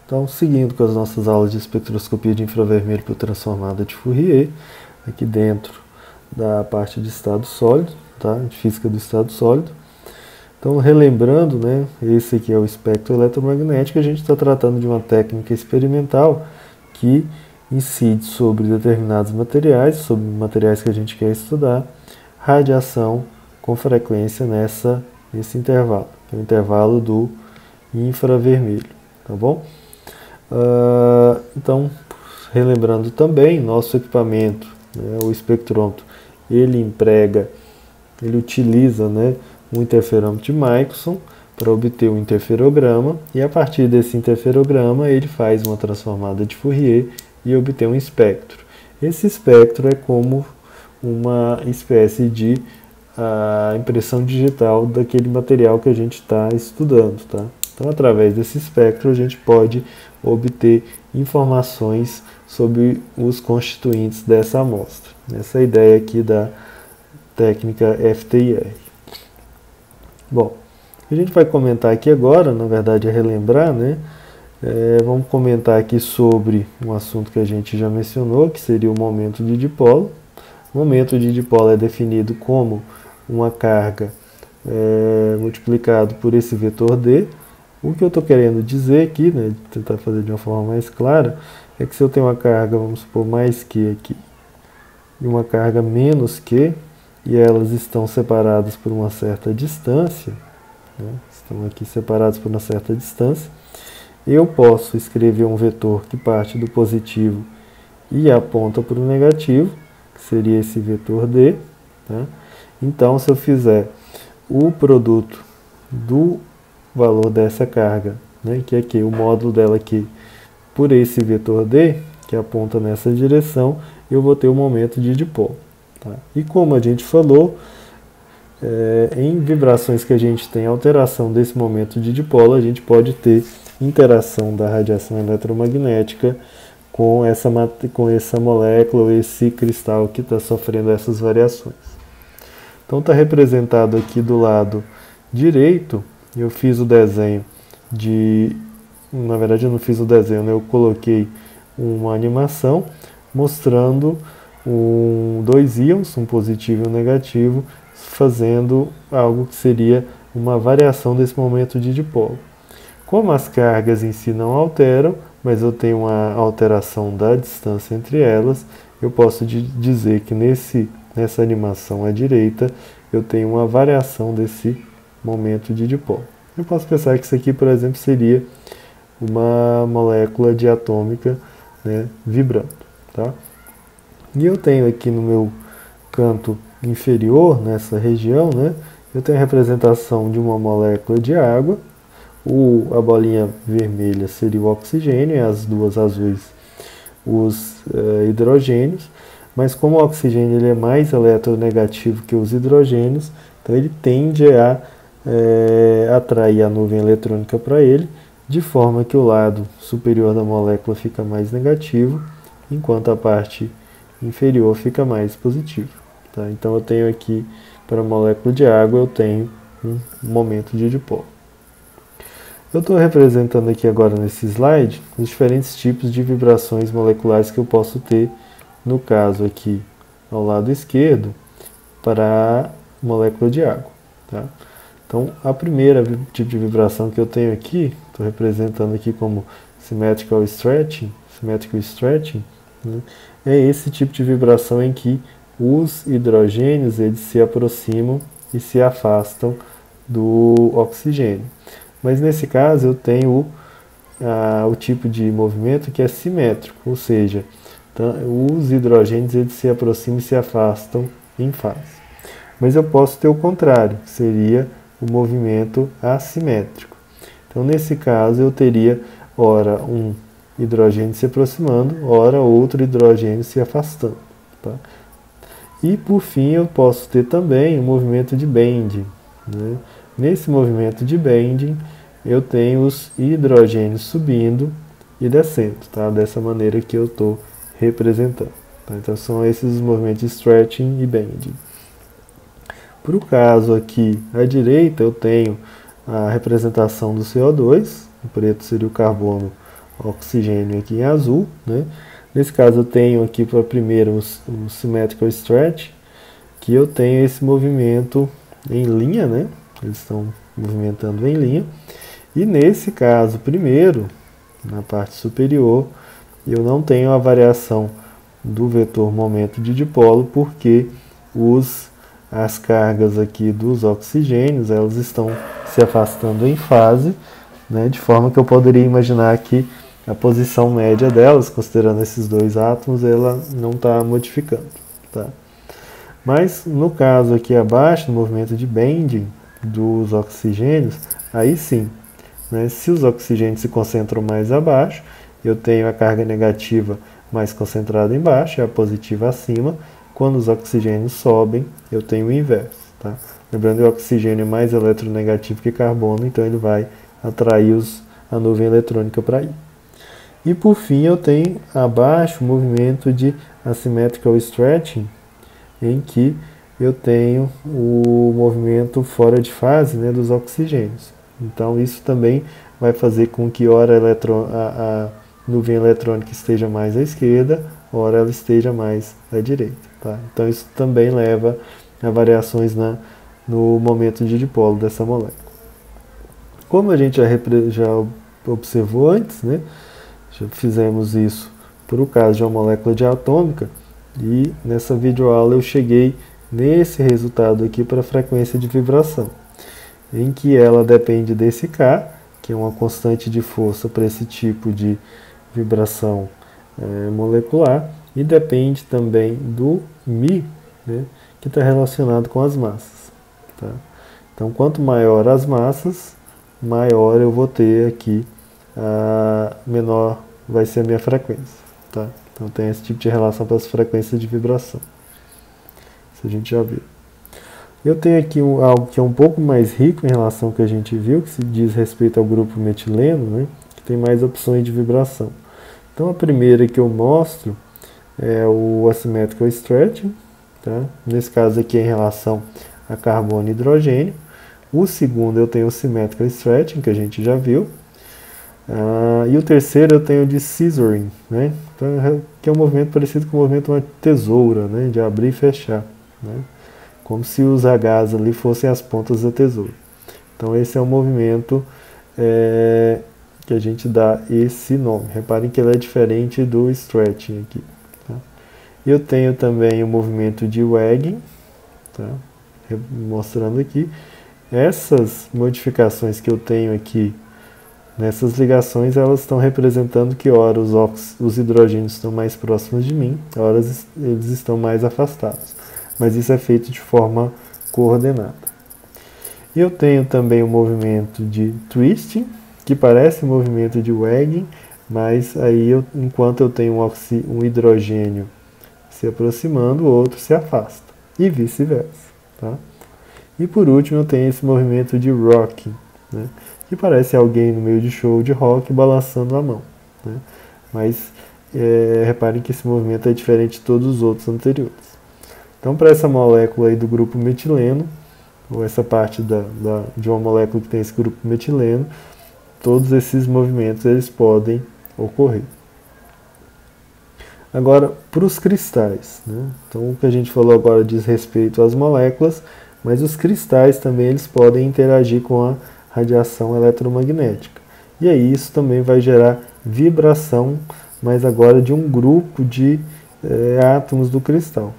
Então, seguindo com as nossas aulas de espectroscopia de infravermelho por transformada de Fourier, aqui dentro da parte de estado sólido, tá? De física do estado sólido. Então, relembrando, né, esse aqui é o espectro eletromagnético, a gente está tratando de uma técnica experimental que incide sobre determinados materiais, sobre materiais que a gente quer estudar, radiação com frequência nesse intervalo, que é o intervalo do infravermelho, tá bom? Então, relembrando também, nosso equipamento, né, o espectrômetro, ele utiliza, né, um interferômetro de Michelson para obter um interferograma, e a partir desse interferograma ele faz uma transformada de Fourier e obtém um espectro. Esse espectro é como uma espécie de impressão digital daquele material que a gente está estudando, tá? Então, através desse espectro, a gente pode obter informações sobre os constituintes dessa amostra. Essa é a ideia aqui da técnica FTIR. Bom, a gente vai comentar aqui agora, na verdade é relembrar, né? Vamos comentar aqui sobre um assunto que a gente já mencionou, que seria o momento de dipolo. O momento de dipolo é definido como uma carga multiplicado por esse vetor D. O que eu estou querendo dizer aqui, né, tentar fazer de uma forma mais clara, é que se eu tenho uma carga, vamos supor, mais Q aqui, e uma carga menos Q, e elas estão separadas por uma certa distância, né, estão aqui separadas por uma certa distância, eu posso escrever um vetor que parte do positivo e aponta para o negativo, que seria esse vetor D. Tá? Então, se eu fizer o produto do valor dessa carga, né, que é aqui, o módulo dela aqui, por esse vetor D, que aponta nessa direção, eu vou ter o momento de dipolo. Tá? E como a gente falou, em vibrações que a gente tem alteração desse momento de dipolo, a gente pode ter interação da radiação eletromagnética com essa molécula, esse cristal que está sofrendo essas variações. Então está representado aqui do lado direito. Eu fiz o desenho na verdade eu não fiz o desenho, né? Eu coloquei uma animação mostrando dois íons, um positivo e um negativo, fazendo algo que seria uma variação desse momento de dipolo. Como as cargas em si não alteram, mas eu tenho uma alteração da distância entre elas, eu posso dizer que nessa animação à direita eu tenho uma variação desse momento de dipolo. Eu posso pensar que isso aqui, por exemplo, seria uma molécula diatômica, né, vibrando. Tá? E eu tenho aqui no meu canto inferior, nessa região, né, eu tenho a representação de uma molécula de água. A bolinha vermelha seria o oxigênio e as duas azuis os hidrogênios. Mas como o oxigênio ele é mais eletronegativo que os hidrogênios, então ele tende a atrair a nuvem eletrônica para ele, de forma que o lado superior da molécula fica mais negativo, enquanto a parte inferior fica mais positivo. Tá? Então eu tenho aqui, para a molécula de água, eu tenho um momento de dipolo. Eu estou representando aqui agora nesse slide os diferentes tipos de vibrações moleculares que eu posso ter, no caso aqui ao lado esquerdo, para a molécula de água. Tá? Então, a primeira tipo de vibração que eu tenho aqui, estou representando aqui como symmetrical stretching, né, é esse tipo de vibração em que os hidrogênios eles se aproximam e se afastam do oxigênio. Mas nesse caso eu tenho o tipo de movimento que é simétrico, ou seja, os hidrogênios eles se aproximam e se afastam em fase. Mas eu posso ter o contrário, que seria o movimento assimétrico. Então, nesse caso, eu teria, ora, um hidrogênio se aproximando, ora, outro hidrogênio se afastando. Tá? E, por fim, eu posso ter também o movimento de bending. Né? Nesse movimento de bending, eu tenho os hidrogênios subindo e descendo, tá? Dessa maneira que eu estou representando. Tá? Então são esses os movimentos de stretching e bending. Para o caso aqui à direita, eu tenho a representação do CO2, o preto seria o carbono, o oxigênio aqui em azul, né? Nesse caso eu tenho aqui para primeiro o symmetrical stretch, que eu tenho esse movimento em linha, né? Eles estão movimentando em linha. E nesse caso, primeiro, na parte superior, eu não tenho a variação do vetor momento de dipolo, porque as cargas aqui dos oxigênios, elas estão se afastando em fase, né? De forma que eu poderia imaginar que a posição média delas, considerando esses dois átomos, ela não está modificando, tá? Mas no caso aqui abaixo, no movimento de bending dos oxigênios, aí sim, né, se os oxigênios se concentram mais abaixo, eu tenho a carga negativa mais concentrada embaixo e a positiva acima. Quando os oxigênios sobem, eu tenho o inverso. Tá? Lembrando que o oxigênio é mais eletronegativo que carbono, então ele vai atrair a nuvem eletrônica para aí. E por fim eu tenho abaixo o movimento de asymmetrical stretching, em que eu tenho o movimento fora de fase, né, dos oxigênios. Então isso também vai fazer com que ora a nuvem eletrônica esteja mais à esquerda, ora ela esteja mais à direita. Tá? Então isso também leva a variações no momento de dipolo dessa molécula. Como a gente já observou antes, né, já fizemos isso por o caso de uma molécula diatômica, e nessa videoaula eu cheguei nesse resultado aqui para a frequência de vibração, em que ela depende desse K, que é uma constante de força para esse tipo de vibração molecular, e depende também do μ, né, que está relacionado com as massas. Tá? Então, quanto maior as massas, maior eu vou ter aqui, menor vai ser a minha frequência. Tá? Então, tem esse tipo de relação para as frequências de vibração. Isso a gente já viu. Eu tenho aqui algo que é um pouco mais rico em relação ao que a gente viu, que se diz respeito ao grupo metileno, né, que tem mais opções de vibração. Então a primeira que eu mostro é o asymmetrical stretching, tá? Nesse caso aqui é em relação a carbono e hidrogênio. O segundo eu tenho o symmetrical stretching, que a gente já viu. E o terceiro eu tenho de scissoring, né? Então, que é um movimento parecido com o movimento de uma tesoura, né, de abrir e fechar, né? Como se os Hs ali fossem as pontas da tesoura. Então esse é um movimento que a gente dá esse nome. Reparem que ele é diferente do stretching aqui. Tá? Eu tenho também o movimento de wagging, tá? Mostrando aqui. Essas modificações que eu tenho aqui, nessas ligações, elas estão representando que ora os hidrogênios estão mais próximos de mim, ora eles estão mais afastados. Mas isso é feito de forma coordenada. Eu tenho também o movimento de twisting, que parece um movimento de wagging, mas aí enquanto eu tenho um hidrogênio se aproximando, o outro se afasta, e vice-versa. Tá? E por último eu tenho esse movimento de rocking, né, que parece alguém no meio de show de rock balançando a mão. Né? Mas reparem que esse movimento é diferente de todos os outros anteriores. Então, para essa molécula aí do grupo metileno, ou essa parte de uma molécula que tem esse grupo metileno, todos esses movimentos eles podem ocorrer. Agora, para os cristais, né? Então, o que a gente falou agora diz respeito às moléculas, mas os cristais também eles podem interagir com a radiação eletromagnética. E aí isso também vai gerar vibração, mas agora de um grupo de átomos do cristal.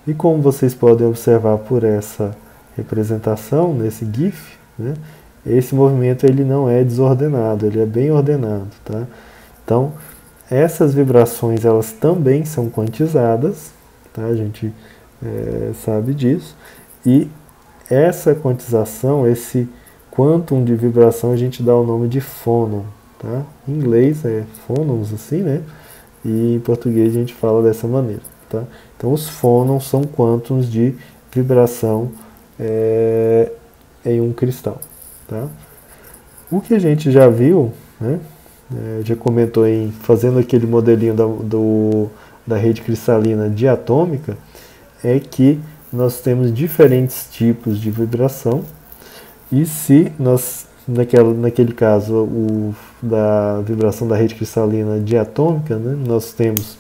E como vocês podem observar por essa representação, nesse GIF, né, esse movimento ele não é desordenado, ele é bem ordenado. Tá? Então, essas vibrações elas também são quantizadas, tá? A gente sabe disso, e essa quantização, esse quantum de vibração, a gente dá o nome de fônon. Tá? Em inglês é phonons, assim, né? E em português a gente fala dessa maneira. Tá? Então, os fônons são quântons de vibração em um cristal. Tá? O que a gente já viu, né, já comentou em fazendo aquele modelinho da rede cristalina diatômica, é que nós temos diferentes tipos de vibração, e se nós, naquele caso, da vibração da rede cristalina diatômica, né, nós temos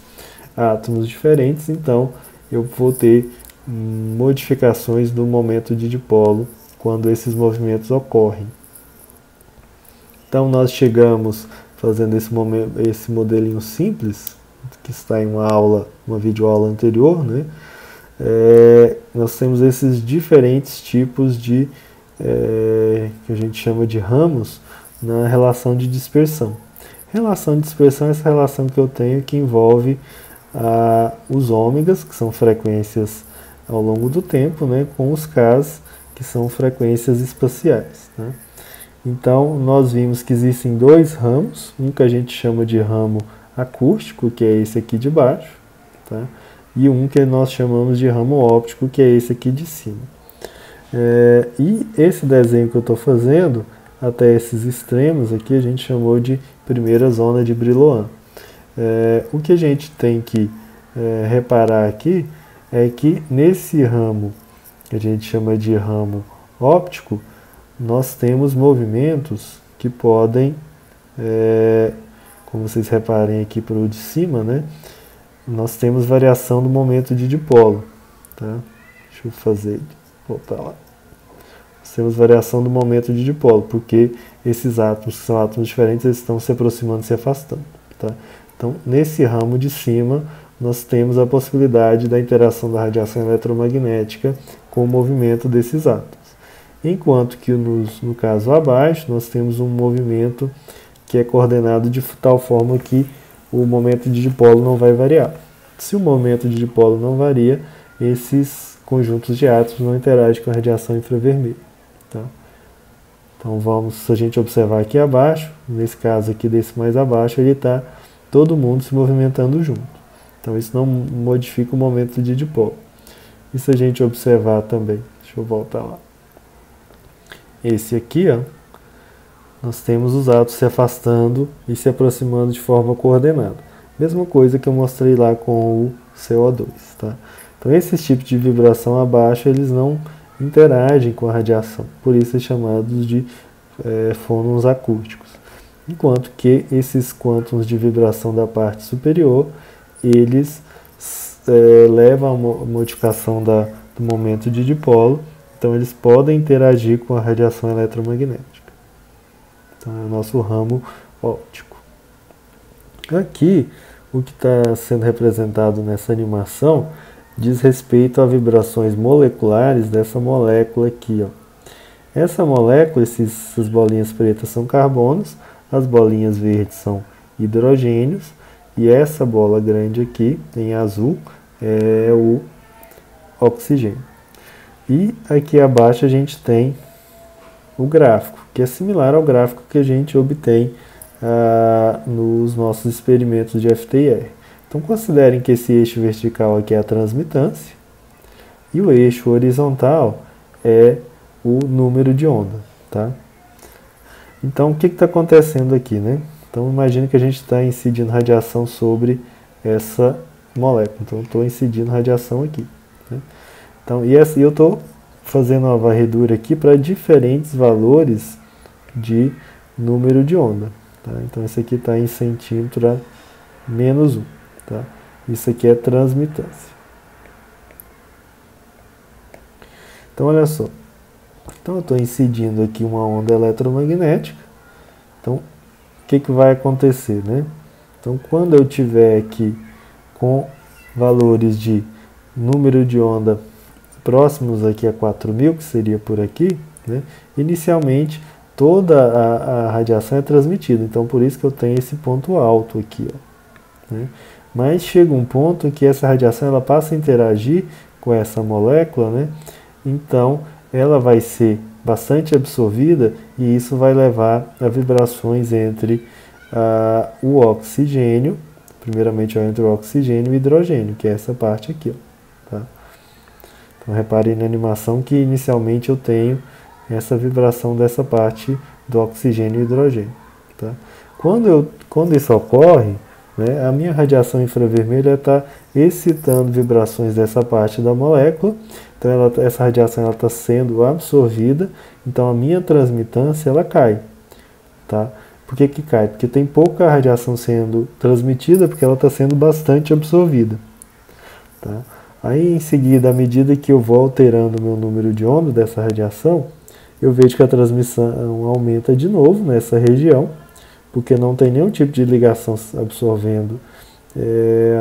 átomos diferentes, então eu vou ter modificações do momento de dipolo quando esses movimentos ocorrem. Então nós chegamos fazendo esse modelinho simples, que está em uma videoaula anterior, né? Nós temos esses diferentes tipos de que a gente chama de ramos na relação de dispersão. Relação de dispersão é essa relação que eu tenho que envolve os ômegas, que são frequências ao longo do tempo, né, com os Ks, que são frequências espaciais. Né? Então, nós vimos que existem dois ramos, um que a gente chama de ramo acústico, que é esse aqui de baixo, tá? E um que nós chamamos de ramo óptico, que é esse aqui de cima. E esse desenho que eu estou fazendo, até esses extremos aqui, a gente chamou de primeira zona de Brillouin. O que a gente tem que reparar aqui é que nesse ramo, que a gente chama de ramo óptico, nós temos movimentos que podem, como vocês reparem aqui para o de cima, né, nós temos variação do momento de dipolo. Tá? Deixa eu fazer, voltar lá. Nós temos variação do momento de dipolo, porque esses átomos, que são átomos diferentes, eles estão se aproximando e se afastando. Tá? Então, nesse ramo de cima, nós temos a possibilidade da interação da radiação eletromagnética com o movimento desses átomos. Enquanto que no caso abaixo, nós temos um movimento que é coordenado de tal forma que o momento de dipolo não vai variar. Se o momento de dipolo não varia, esses conjuntos de átomos não interagem com a radiação infravermelha. Tá? Então se a gente observar aqui abaixo, nesse caso aqui desse mais abaixo, ele está todo mundo se movimentando junto. Então isso não modifica o momento de dipolo. E se a gente observar também, deixa eu voltar lá. Esse aqui, ó, nós temos os átomos se afastando e se aproximando de forma coordenada. Mesma coisa que eu mostrei lá com o CO2. Tá? Então esses tipos de vibração abaixo, eles não interagem com a radiação, por isso é chamados de fônons acústicos. Enquanto que esses quântons de vibração da parte superior, eles levam a modificação do momento de dipolo, então eles podem interagir com a radiação eletromagnética. Então é o nosso ramo óptico. Aqui, o que está sendo representado nessa animação diz respeito a vibrações moleculares dessa molécula aqui. Ó. Essa molécula, essas bolinhas pretas são carbonos, as bolinhas verdes são hidrogênios, e essa bola grande aqui, em azul, é o oxigênio. E aqui abaixo a gente tem o gráfico, que é similar ao gráfico que a gente obtém nos nossos experimentos de FTIR. Então considerem que esse eixo vertical aqui é a transmitância, e o eixo horizontal é o número de onda. Tá? Então o que está acontecendo aqui? Né? Então imagine que a gente está incidindo radiação sobre essa molécula. Então eu estou incidindo radiação aqui. Né? Então, e eu estou fazendo uma varredura aqui para diferentes valores de número de onda. Tá? Então esse aqui está em centímetro a menos 1. Tá? Isso aqui é transmitância. Então olha só. Então eu estou incidindo aqui uma onda eletromagnética. Então o que vai acontecer? Né? Então quando eu tiver aqui com valores de número de onda próximos aqui a 4.000, que seria por aqui, né? Inicialmente toda a radiação é transmitida, então por isso que eu tenho esse ponto alto aqui. Ó, né? Mas chega um ponto em que essa radiação ela passa a interagir com essa molécula, né? Então ela vai ser bastante absorvida e isso vai levar a vibrações entre o oxigênio, primeiramente entre o oxigênio e o hidrogênio, que é essa parte aqui. Ó, tá? Então reparem na animação que inicialmente eu tenho essa vibração dessa parte do oxigênio e hidrogênio. Tá? Quando isso ocorre, né, a minha radiação infravermelha está excitando vibrações dessa parte da molécula, então essa radiação está sendo absorvida, então a minha transmitância ela cai. Tá? Por que cai? Porque tem pouca radiação sendo transmitida, porque ela está sendo bastante absorvida. Tá? Aí em seguida, à medida que eu vou alterando o meu número de ondas dessa radiação, eu vejo que a transmissão aumenta de novo nessa região, porque não tem nenhum tipo de ligação absorvendo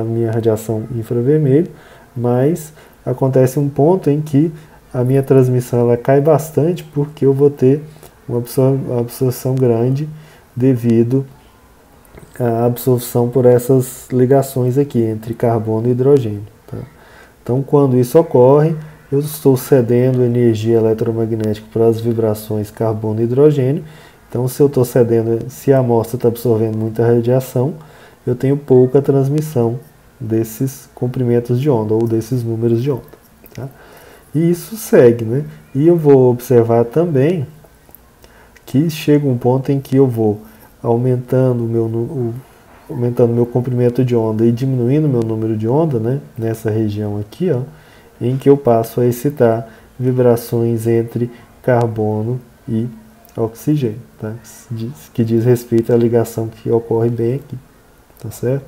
a minha radiação infravermelho, mas acontece um ponto em que a minha transmissão ela cai bastante, porque eu vou ter uma absorção grande devido à absorção por essas ligações aqui entre carbono e hidrogênio. Tá? Então, quando isso ocorre, eu estou cedendo energia eletromagnética para as vibrações carbono e hidrogênio. Então, se eu estou cedendo, se a amostra está absorvendo muita radiação, eu tenho pouca transmissão desses comprimentos de onda, ou desses números de onda. Tá? E isso segue, né? E eu vou observar também que chega um ponto em que eu vou aumentando meu comprimento de onda e diminuindo meu número de onda, né? Nessa região aqui, ó, em que eu passo a excitar vibrações entre carbono e oxigênio, tá? Que diz respeito à ligação que ocorre bem aqui, tá certo?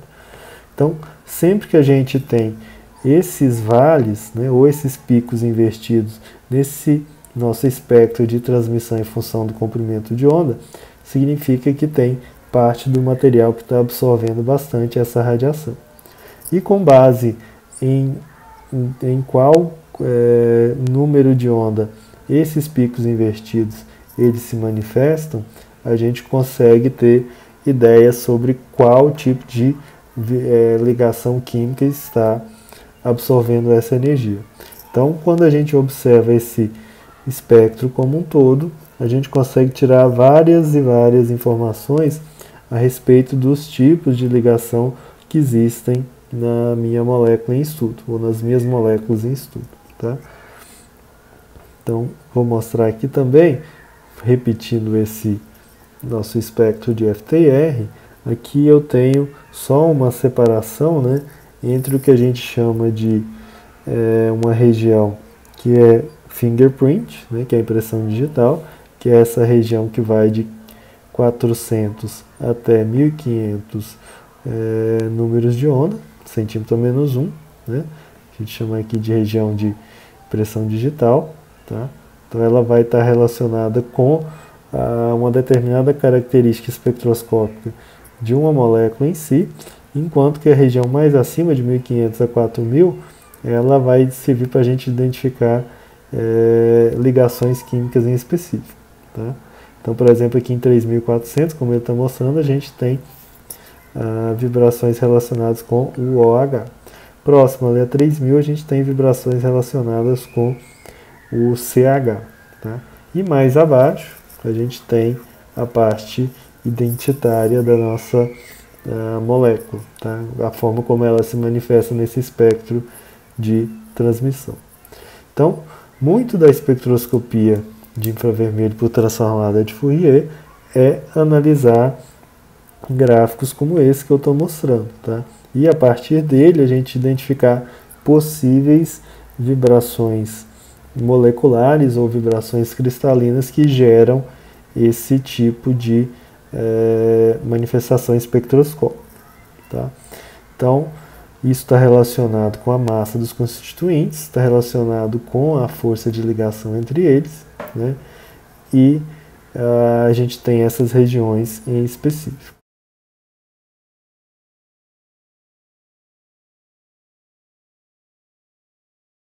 Então, sempre que a gente tem esses vales, né, ou esses picos invertidos nesse nosso espectro de transmissão em função do comprimento de onda, significa que tem parte do material que está absorvendo bastante essa radiação. E com base em qual número de onda esses picos invertidos eles se manifestam, a gente consegue ter ideias sobre qual tipo de ligação química está absorvendo essa energia. Então, quando a gente observa esse espectro como um todo, a gente consegue tirar várias e várias informações a respeito dos tipos de ligação que existem na minha molécula em estudo, ou nas minhas moléculas em estudo. Tá? Então, vou mostrar aqui também, repetindo esse nosso espectro de FTIR, aqui eu tenho só uma separação, né, entre o que a gente chama de uma região que é fingerprint, né, que é a impressão digital, que é essa região que vai de 400 até 1500 números de onda, centímetro a menos 1, né, a gente chama aqui de região de impressão digital. Tá? Então ela vai estar relacionada com uma determinada característica espectroscópica de uma molécula em si, enquanto que a região mais acima de 1500 a 4000 ela vai servir para a gente identificar ligações químicas em específico. Tá? Então, por exemplo, aqui em 3400, como ele está mostrando, a gente tem vibrações relacionadas com o OH. Próximo ali a 3000, a gente tem vibrações relacionadas com o CH. Tá? E mais abaixo, a gente tem a parte identitária da nossa molécula, tá? A forma como ela se manifesta nesse espectro de transmissão. Então, muito da espectroscopia de infravermelho por transformada de Fourier é analisar gráficos como esse que eu estou mostrando. Tá? E a partir dele a gente identificar possíveis vibrações moleculares ou vibrações cristalinas que geram esse tipo de manifestação espectroscópica. Tá? Então, isso está relacionado com a massa dos constituintes, está relacionado com a força de ligação entre eles, né? E a gente tem essas regiões em específico.